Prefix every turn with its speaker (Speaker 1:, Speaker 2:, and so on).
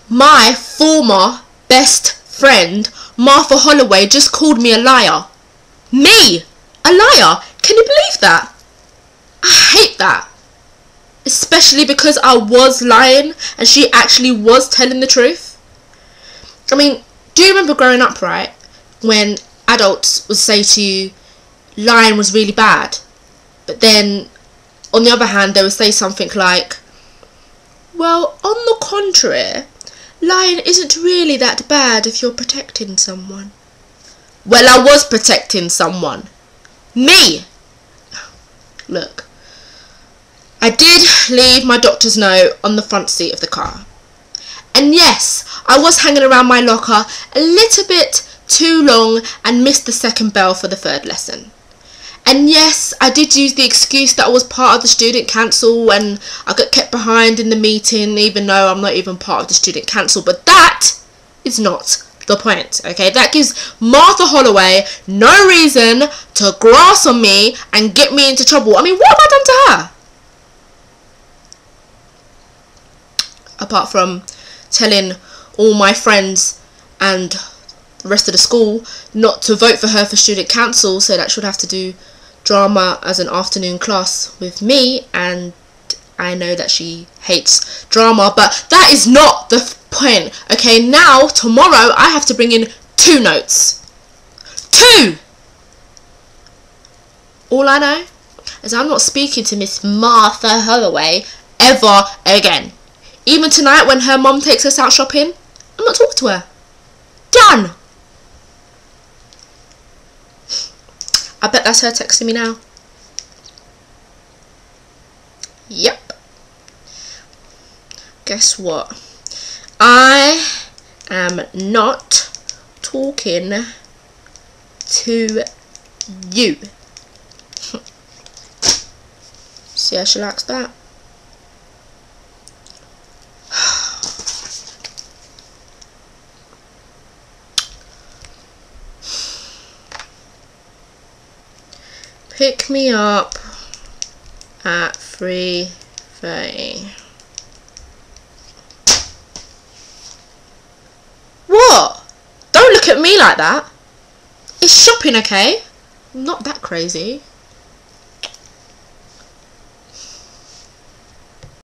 Speaker 1: My former best friend, Martha Holloway, just called me a liar. Me! A liar! Can you believe that? I hate that. Especially because I was lying and she actually was telling the truth. I mean, do you remember growing up, right? When adults would say to you, lying was really bad. But then, on the other hand, they would say something like, well, on the contrary, lying isn't really that bad if you're protecting someone. Well, I was protecting someone. Me! Look, I did leave my doctor's note on the front seat of the car. And yes, I was hanging around my locker a little bit too long and missed the second bell for the third lesson. And yes, I did use the excuse that I was part of the student council and I got kept behind in the meeting even though I'm not even part of the student council. But that is not the point, okay? That gives Martha Holloway no reason to grass on me and get me into trouble. I mean, what have I done to her? Apart from telling all my friends and the rest of the school not to vote for her for student council, so that she would have to do drama as an afternoon class with me, and I know that she hates drama, but that is not the point. Okay, now tomorrow I have to bring in 2 notes. 2! All I know is I'm not speaking to Miss Martha Holloway ever again. Even tonight when her mum takes us out shopping, I'm not talking to her. Done! I bet that's her texting me now. Yep. Guess what? I am not talking to you. See how she likes that? Pick me up at 3:30. What? Don't look at me like that. It's shopping, okay? I'm not that crazy.